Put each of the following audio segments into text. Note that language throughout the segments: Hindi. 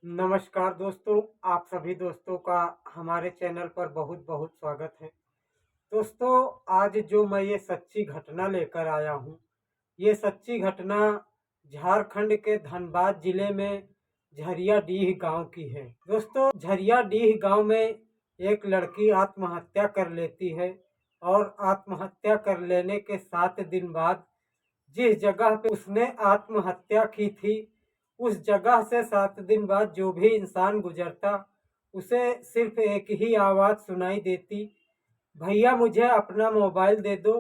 नमस्कार दोस्तों, आप सभी दोस्तों का हमारे चैनल पर बहुत बहुत स्वागत है। दोस्तों, आज जो मैं ये सच्ची घटना लेकर आया हूँ, ये सच्ची घटना झारखंड के धनबाद जिले में झरियाडीह गांव की है। दोस्तों, झरियाडीह गांव में एक लड़की आत्महत्या कर लेती है और आत्महत्या कर लेने के 7 दिन बाद जिस जगह पे उसने आत्महत्या की थी, उस जगह से 7 दिन बाद जो भी इंसान गुजरता, उसे सिर्फ एक ही आवाज़ सुनाई देती, भैया मुझे अपना मोबाइल दे दो,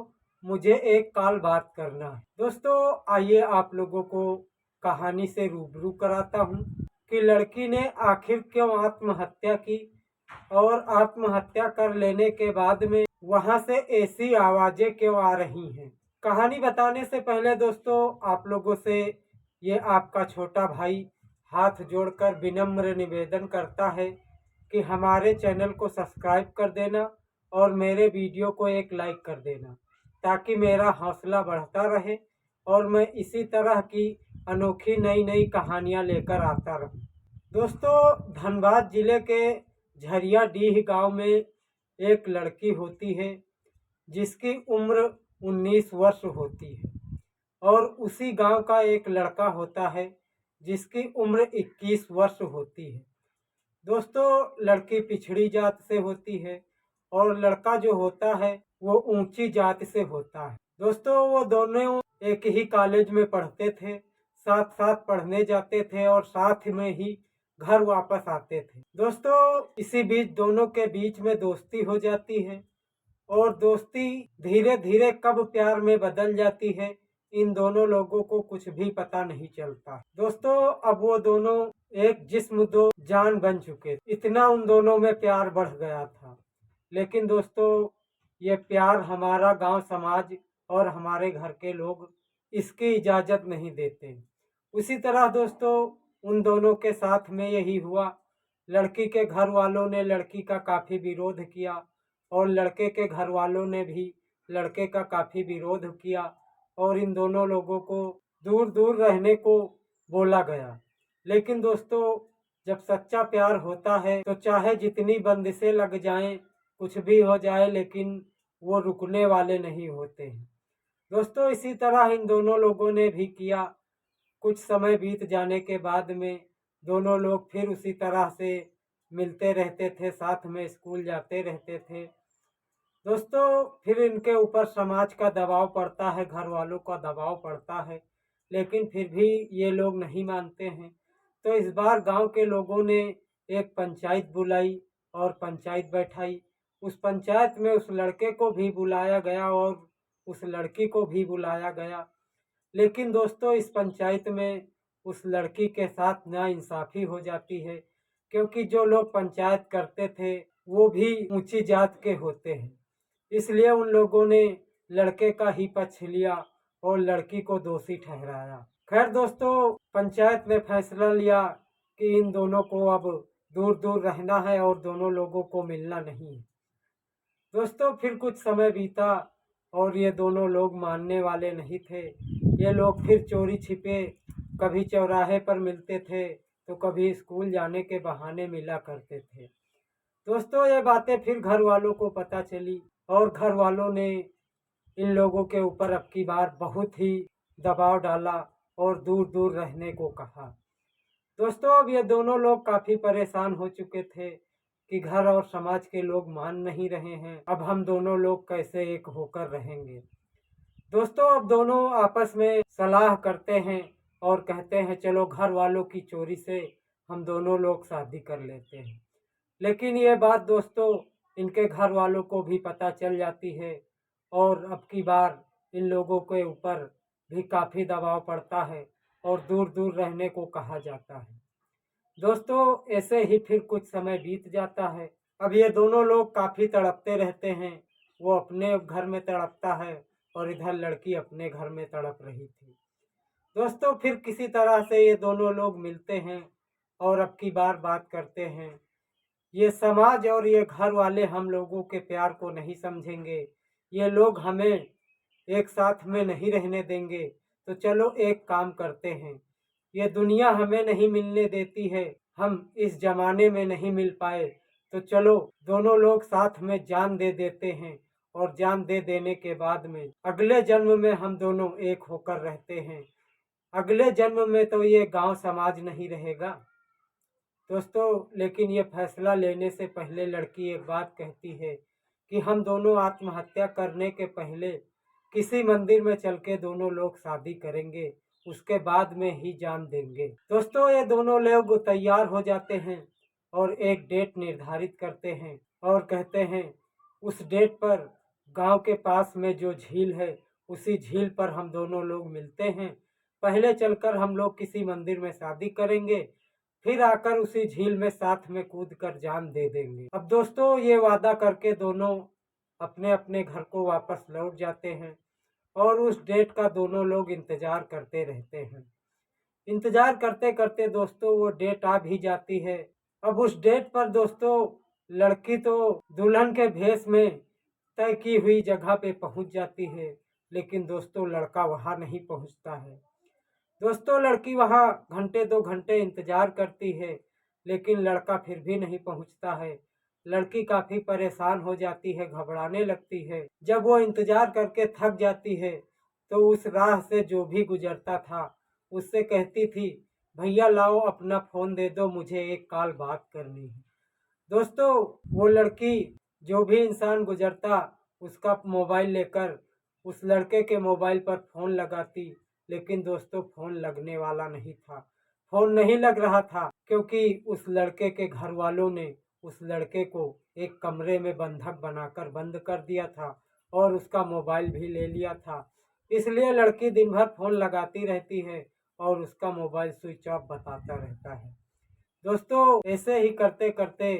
मुझे एक कॉल बात करना है। दोस्तों, आइए आप लोगों को कहानी से रूबरू कराता हूँ कि लड़की ने आखिर क्यों आत्महत्या की और आत्महत्या कर लेने के बाद में वहाँ से ऐसी आवाज़ें क्यों आ रही हैं। कहानी बताने से पहले दोस्तों, आप लोगों से ये आपका छोटा भाई हाथ जोड़कर विनम्र निवेदन करता है कि हमारे चैनल को सब्सक्राइब कर देना और मेरे वीडियो को एक लाइक कर देना, ताकि मेरा हौसला बढ़ता रहे और मैं इसी तरह की अनोखी नई नई कहानियाँ लेकर आता रहूँ। दोस्तों, धनबाद जिले के झरियाडीह गांव में एक लड़की होती है जिसकी उम्र 19 वर्ष होती है और उसी गांव का एक लड़का होता है जिसकी उम्र 21 वर्ष होती है। दोस्तों, लड़की पिछड़ी जात से होती है और लड़का जो होता है वो ऊंची जात से होता है। दोस्तों, वो दोनों एक ही कॉलेज में पढ़ते थे, साथ साथ पढ़ने जाते थे और साथ में ही घर वापस आते थे। दोस्तों, इसी बीच दोनों के बीच में दोस्ती हो जाती है और दोस्ती धीरे धीरे कब प्यार में बदल जाती है, इन दोनों लोगों को कुछ भी पता नहीं चलता। दोस्तों, अब वो दोनों एक जिस्म दो जान बन चुके, इतना उन दोनों में प्यार बढ़ गया था। लेकिन दोस्तों, ये प्यार हमारा गांव समाज और हमारे घर के लोग इसकी इजाज़त नहीं देते। उसी तरह दोस्तों, उन दोनों के साथ में यही हुआ। लड़की के घर वालों ने लड़की का काफ़ी विरोध किया और लड़के के घर वालों ने भी लड़के का काफ़ी विरोध किया और इन दोनों लोगों को दूर दूर रहने को बोला गया। लेकिन दोस्तों, जब सच्चा प्यार होता है तो चाहे जितनी बंदिशें लग जाएं, कुछ भी हो जाए, लेकिन वो रुकने वाले नहीं होते हैं। दोस्तों, इसी तरह इन दोनों लोगों ने भी किया। कुछ समय बीत जाने के बाद में दोनों लोग फिर उसी तरह से मिलते रहते थे, साथ में स्कूल जाते रहते थे। दोस्तों, फिर इनके ऊपर समाज का दबाव पड़ता है, घर वालों का दबाव पड़ता है, लेकिन फिर भी ये लोग नहीं मानते हैं। तो इस बार गांव के लोगों ने एक पंचायत बुलाई और पंचायत बैठाई। उस पंचायत में उस लड़के को भी बुलाया गया और उस लड़की को भी बुलाया गया। लेकिन दोस्तों, इस पंचायत में उस लड़की के साथ नाइंसाफ़ी हो जाती है, क्योंकि जो लोग पंचायत करते थे वो भी ऊंची जात के होते हैं। इसलिए उन लोगों ने लड़के का ही पक्ष लिया और लड़की को दोषी ठहराया। खैर दोस्तों, पंचायत ने फैसला लिया कि इन दोनों को अब दूर दूर रहना है और दोनों लोगों को मिलना नहीं है। दोस्तों, फिर कुछ समय बीता और ये दोनों लोग मानने वाले नहीं थे। ये लोग फिर चोरी छिपे कभी चौराहे पर मिलते थे तो कभी स्कूल जाने के बहाने मिला करते थे। दोस्तों, ये बातें फिर घर वालों को पता चली और घर वालों ने इन लोगों के ऊपर अब की बार बहुत ही दबाव डाला और दूर दूर रहने को कहा। दोस्तों, अब ये दोनों लोग काफ़ी परेशान हो चुके थे कि घर और समाज के लोग मान नहीं रहे हैं, अब हम दोनों लोग कैसे एक होकर रहेंगे। दोस्तों, अब दोनों आपस में सलाह करते हैं और कहते हैं चलो घर वालों की चोरी से हम दोनों लोग शादी कर लेते हैं। लेकिन ये बात दोस्तों इनके घर वालों को भी पता चल जाती है और अब की बार इन लोगों के ऊपर भी काफ़ी दबाव पड़ता है और दूर दूर रहने को कहा जाता है। दोस्तों, ऐसे ही फिर कुछ समय बीत जाता है। अब ये दोनों लोग काफ़ी तड़पते रहते हैं। वो अपने घर में तड़पता है और इधर लड़की अपने घर में तड़प रही थी। दोस्तों, फिर किसी तरह से ये दोनों लोग मिलते हैं और अब की बार बात करते हैं। ये समाज और ये घर वाले हम लोगों के प्यार को नहीं समझेंगे, ये लोग हमें एक साथ में नहीं रहने देंगे, तो चलो एक काम करते हैं। ये दुनिया हमें नहीं मिलने देती है, हम इस जमाने में नहीं मिल पाए तो चलो दोनों लोग साथ में जान दे देते हैं, और जान दे देने के बाद में अगले जन्म में हम दोनों एक होकर रहते हैं। अगले जन्म में तो ये गांव समाज नहीं रहेगा दोस्तों। लेकिन ये फैसला लेने से पहले लड़की एक बात कहती है कि हम दोनों आत्महत्या करने के पहले किसी मंदिर में चल के दोनों लोग शादी करेंगे, उसके बाद में ही जान देंगे। दोस्तों ये दोनों लोग तैयार हो जाते हैं और एक डेट निर्धारित करते हैं और कहते हैं उस डेट पर गांव के पास में जो झील है उसी झील पर हम दोनों लोग मिलते हैं। पहले चलकर हम लोग किसी मंदिर में शादी करेंगे, फिर आकर उसी झील में साथ में कूद कर जान दे देंगे। अब दोस्तों ये वादा करके दोनों अपने अपने घर को वापस लौट जाते हैं और उस डेट का दोनों लोग इंतजार करते रहते हैं। इंतजार करते करते दोस्तों वो डेट आ भी जाती है। अब उस डेट पर दोस्तों लड़की तो दुल्हन के भेष में तय की हुई जगह पे पहुंच जाती है, लेकिन दोस्तों लड़का वहां नहीं पहुंचता है। दोस्तों लड़की वहां घंटे 2 घंटे इंतजार करती है, लेकिन लड़का फिर भी नहीं पहुंचता है। लड़की काफी परेशान हो जाती है, घबराने लगती है। जब वो इंतजार करके थक जाती है तो उस राह से जो भी गुजरता था उससे कहती थी, भैया लाओ अपना फोन दे दो, मुझे एक कॉल बात करनी है। दोस्तों वो लड़की जो भी इंसान गुजरता उसका मोबाइल लेकर उस लड़के के मोबाइल पर फोन लगाती, लेकिन दोस्तों फोन लगने वाला नहीं था। फोन नहीं लग रहा था क्योंकि उस लड़के के घर वालों ने उस लड़के को एक कमरे में बंधक बनाकर बंद कर दिया था और उसका मोबाइल भी ले लिया था। इसलिए लड़की दिन भर फोन लगाती रहती है और उसका मोबाइल स्विच ऑफ बताता रहता है। दोस्तों ऐसे ही करते करते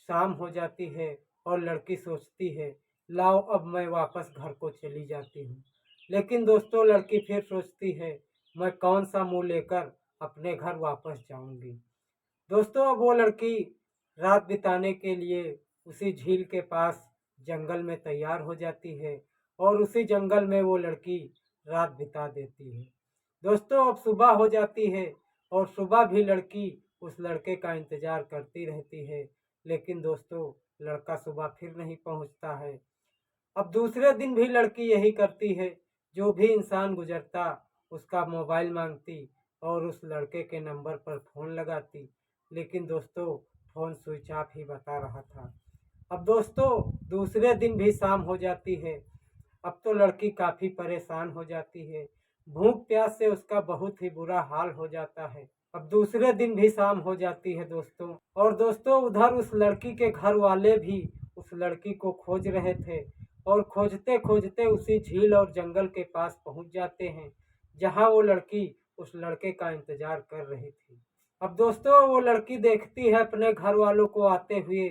शाम हो जाती है और लड़की सोचती है लाओ अब मैं वापस घर को चली जाती हूँ। लेकिन दोस्तों लड़की फिर सोचती है मैं कौन सा मुंह लेकर अपने घर वापस जाऊंगी। दोस्तों अब वो लड़की रात बिताने के लिए उसी झील के पास जंगल में तैयार हो जाती है और उसी जंगल में वो लड़की रात बिता देती है। दोस्तों अब सुबह हो जाती है और सुबह भी लड़की उस लड़के का इंतजार करती रहती है, लेकिन दोस्तों लड़का सुबह फिर नहीं पहुंचता है। अब दूसरे दिन भी लड़की यही करती है, जो भी इंसान गुजरता उसका मोबाइल मांगती और उस लड़के के नंबर पर फ़ोन लगाती, लेकिन दोस्तों फ़ोन स्विच ऑफ ही बता रहा था। अब दोस्तों दूसरे दिन भी शाम हो जाती है। अब तो लड़की काफ़ी परेशान हो जाती है, भूख प्यास से उसका बहुत ही बुरा हाल हो जाता है। अब दूसरे दिन भी शाम हो जाती है दोस्तों, और दोस्तों उधर उस लड़की के घर वाले भी उस लड़की को खोज रहे थे और खोजते खोजते उसी झील और जंगल के पास पहुंच जाते हैं जहां वो लड़की उस लड़के का इंतजार कर रही थी। अब दोस्तों वो लड़की देखती है अपने घर वालों को आते हुए,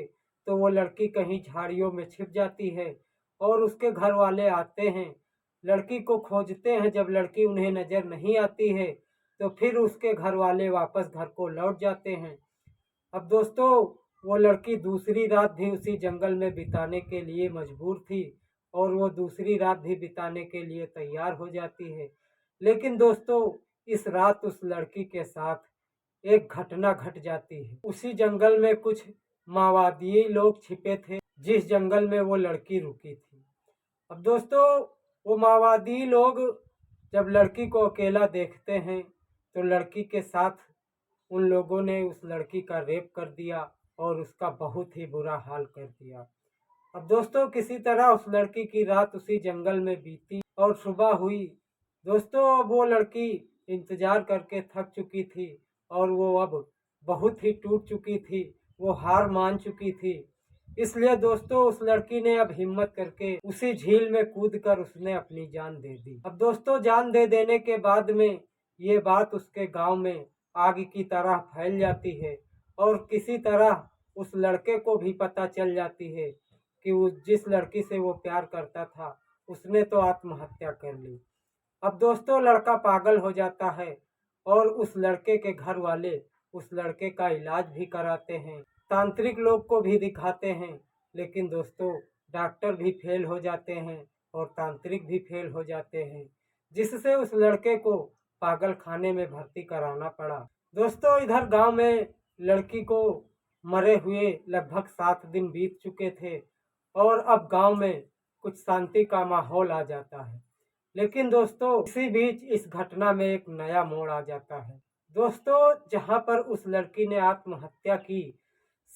तो वो लड़की कहीं झाड़ियों में छिप जाती है और उसके घर वाले आते हैं, लड़की को खोजते हैं। जब लड़की उन्हें नजर नहीं आती है तो फिर उसके घर वाले वापस घर को लौट जाते हैं। अब दोस्तों वो लड़की दूसरी रात भी उसी जंगल में बिताने के लिए मजबूर थी और वो दूसरी रात भी बिताने के लिए तैयार हो जाती है। लेकिन दोस्तों इस रात उस लड़की के साथ एक घटना घट जाती है। उसी जंगल में कुछ माओवादी लोग छिपे थे जिस जंगल में वो लड़की रुकी थी। अब दोस्तों वो माओवादी लोग जब लड़की को अकेला देखते हैं तो लड़की के साथ उन लोगों ने उस लड़की का रेप कर दिया और उसका बहुत ही बुरा हाल कर दिया। अब दोस्तों किसी तरह उस लड़की की रात उसी जंगल में बीती और सुबह हुई। दोस्तों अब वो लड़की इंतजार करके थक चुकी थी और वो अब बहुत ही टूट चुकी थी, वो हार मान चुकी थी। इसलिए दोस्तों उस लड़की ने अब हिम्मत करके उसी झील में कूद कर उसने अपनी जान दे दी। अब दोस्तों जान दे देने के बाद में ये बात उसके गांव में आग की तरह फैल जाती है और किसी तरह उस लड़के को भी पता चल जाती है कि उस जिस लड़की से वो प्यार करता था उसने तो आत्महत्या कर ली। अब दोस्तों लड़का पागल हो जाता है और उस लड़के के घर वाले उस लड़के का इलाज भी कराते हैं, तांत्रिक लोग को भी दिखाते हैं, लेकिन दोस्तों डॉक्टर भी फेल हो जाते हैं और तांत्रिक भी फेल हो जाते हैं, जिससे उस लड़के को पागल खाने में भर्ती कराना पड़ा। दोस्तों इधर गांव में लड़की को मरे हुए लगभग 7 दिन बीत चुके थे और अब गांव में कुछ शांति का माहौल आ जाता है। लेकिन दोस्तों इसी बीच इस घटना में एक नया मोड़ आ जाता है। दोस्तों जहां पर उस लड़की ने आत्महत्या की,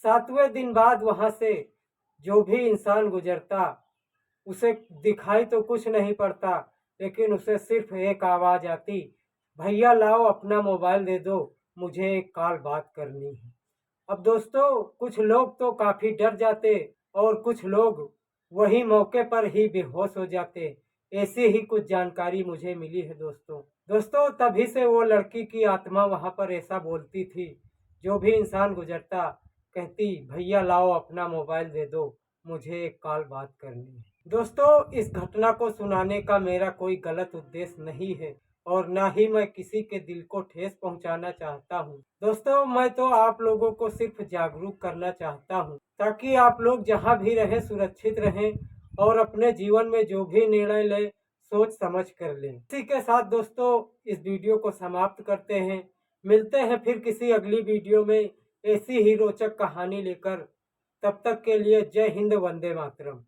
7वें दिन बाद वहां से जो भी इंसान गुजरता उसे दिखाई तो कुछ नहीं पड़ता, लेकिन उसे सिर्फ एक आवाज आती, भैया लाओ अपना मोबाइल दे दो, मुझे एक कॉल बात करनी है। अब दोस्तों कुछ लोग तो काफी डर जाते और कुछ लोग वही मौके पर ही बेहोश हो जाते। ऐसी ही कुछ जानकारी मुझे मिली है दोस्तों। दोस्तों तभी से वो लड़की की आत्मा वहां पर ऐसा बोलती थी, जो भी इंसान गुजरता कहती, भैया लाओ अपना मोबाइल दे दो, मुझे एक कॉल बात करनी है। दोस्तों इस घटना को सुनाने का मेरा कोई गलत उद्देश्य नहीं है और ना ही मैं किसी के दिल को ठेस पहुंचाना चाहता हूं। दोस्तों मैं तो आप लोगों को सिर्फ जागरूक करना चाहता हूं, ताकि आप लोग जहां भी रहें सुरक्षित रहें और अपने जीवन में जो भी निर्णय लें सोच समझ कर लें। इसी के साथ दोस्तों इस वीडियो को समाप्त करते हैं। मिलते हैं फिर किसी अगली वीडियो में ऐसी ही रोचक कहानी लेकर। तब तक के लिए जय हिंद, वंदे मातरम।